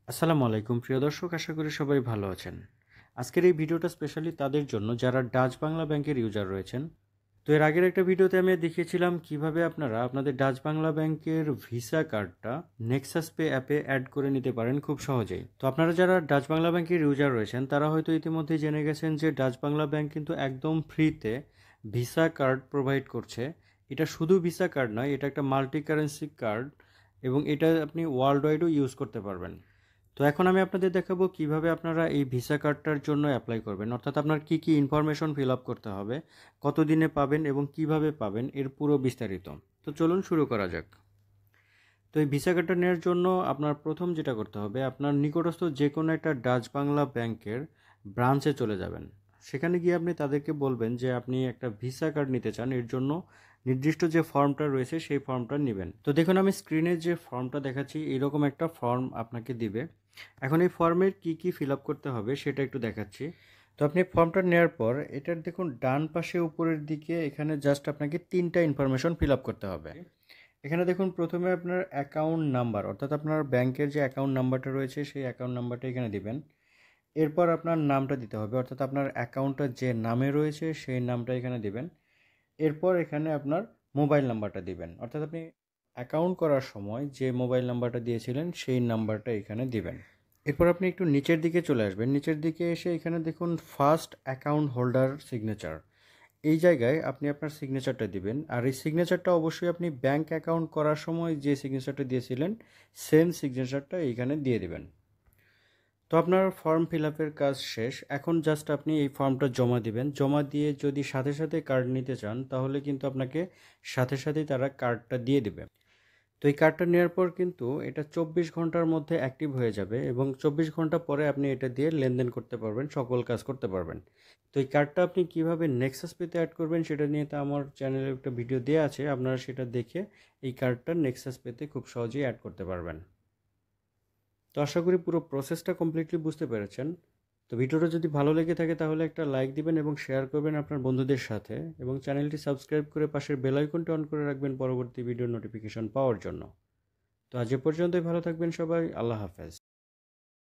আসসালামু আলাইকুম প্রিয় দর্শক, আশা করি সবাই ভালো আছেন। আজকের এই ভিডিওটা স্পেশালি তাদের জন্য যারা ডাচ বাংলা ব্যাংকের ইউজার রয়েছেন। তো এর আগের একটা ভিডিওতে আমি দেখিয়েছিলাম কিভাবে আপনারা আপনাদের ডাচ বাংলা ব্যাংকের ভিসা কার্ডটা নেক্সাস পে অ্যাপে অ্যাড করে নিতে পারেন খুব সহজেই। তো আপনারা যারা ডাচ বাংলা ব্যাংকের ইউজার রয়েছেন তারা হয়তো ইতিমধ্যেই জেনে গেছেন যে ডাচ বাংলা ব্যাংক কিন্তু একদম ফ্রিতে ভিসা কার্ড প্রোভাইড করছে। এটা শুধু ভিসা কার্ড নয়, এটা একটা মাল্টি কারেন্সি কার্ড এবং এটা আপনি ওয়ার্ল্ড ওয়াইডও ইউজ করতে পারবেন। তো এখন আমি আপনাদের দেখাবো কিভাবে আপনারা এই ভিসা কার্ডটার জন্য অ্যাপ্লাই করবেন, অর্থাৎ আপনার কি কি ইনফরমেশন ফিল আপ করতে হবে, কতদিনে পাবেন এবং কিভাবে পাবেন এর পুরো বিস্তারিত। তো চলুন শুরু করা যাক। তো এই ভিসা কার্ডটা নেওয়ার জন্য আপনার প্রথম যেটা করতে হবে, আপনার নিকটস্থ যে কোনো একটা ডাচ বাংলা ব্যাংকের ব্রাঞ্চে চলে যাবেন। সেখানে গিয়ে আপনি তাদেরকে বলবেন যে আপনি একটা ভিসা কার্ড নিতে চান, এর জন্য নির্দিষ্ট যে ফর্মটা রয়েছে সেই ফর্মটা নেবেন। তো দেখুন আমি স্ক্রিনে যে ফর্মটা দেখাচ্ছি এরকম একটা ফর্ম আপনাকে দিবে। এখন এই ফর্মের কি কি ফিল আপ করতে হবে সেটা একটু দেখাচ্ছি। তো আপনি ফর্মটা নেওয়ার পর এটার দেখুন ডান পাশে উপরের দিকে এখানে জাস্ট আপনাকে তিনটা ইনফরমেশন ফিল আপ করতে হবে। এখানে দেখুন প্রথমে আপনার অ্যাকাউন্ট নাম্বার, অর্থাৎ আপনার ব্যাংকের যে অ্যাকাউন্ট নাম্বারটা রয়েছে সেই অ্যাকাউন্ট নাম্বারটা এখানে দিবেন। এরপর আপনার নামটা দিতে হবে, অর্থাৎ আপনার অ্যাকাউন্টটা যে নামে রয়েছে সেই নামটা এখানে দিবেন। এরপর এখানে আপনার মোবাইল নাম্বারটা দিবেন, অর্থাৎ আপনি অ্যাকাউন্ট করার সময় যে মোবাইল নাম্বারটা দিয়েছিলেন সেই নাম্বারটা এখানে দিবেন। এরপর আপনি একটু নিচের দিকে চলে আসবেন। নিচের দিকে এসে এখানে দেখুন ফার্স্ট অ্যাকাউন্ট হোল্ডার সিগনেচার, এই জায়গায় আপনি আপনার সিগনেচারটা দিবেন। আর এই সিগনেচারটা অবশ্যই আপনি ব্যাংক অ্যাকাউন্ট করার সময় যে সিগনেচারটা দিয়েছিলেন সেম সিগনেচারটা এইখানে দিয়ে দিবেন। তো আপনার ফর্ম ফিল আপের কাজ শেষ। এখন জাস্ট আপনি এই ফর্মটা জমা দিবেন। জমা দিয়ে যদি সাথে সাথে কার্ড নিতে চান তাহলে কিন্তু আপনাকে সাথে সাথেই তারা কার্ডটা দিয়ে দেবে। তো এই কার্ডটা নেওয়ার পর কিন্তু এটা 24 ঘন্টার মধ্যে অ্যাক্টিভ হয়ে যাবে এবং 24 ঘন্টা পরে আপনি এটা দিয়ে লেনদেন করতে পারবেন, সকল কাজ করতে পারবেন। তো এই কার্ডটা আপনি কিভাবে নেক্সাস পেতে অ্যাড করবেন সেটা নিয়ে তো আমার চ্যানেলে একটা ভিডিও দেওয়া আছে, আপনারা সেটা দেখে এই কার্ডটা নেক্সাস পেতে খুব সহজেই অ্যাড করতে পারবেন। তো আশা করি পুরো প্রসেসটা কমপ্লিটলি বুঝতে পেরেছেন। তো ভিডিওটা যদি ভালো লেগে থাকে তাহলে একটা লাইক দিবেন এবং শেয়ার করবেন আপনার বন্ধুদের সাথে, এবং চ্যানেলটি সাবস্ক্রাইব করে পাশের বেল আইকনটি অন করে রাখবেন পরবর্তী ভিডিওর নোটিফিকেশন পাওয়ার জন্য। তো আজ এ পর্যন্তই, ভালো থাকবেন সবাই, আল্লাহ হাফেজ।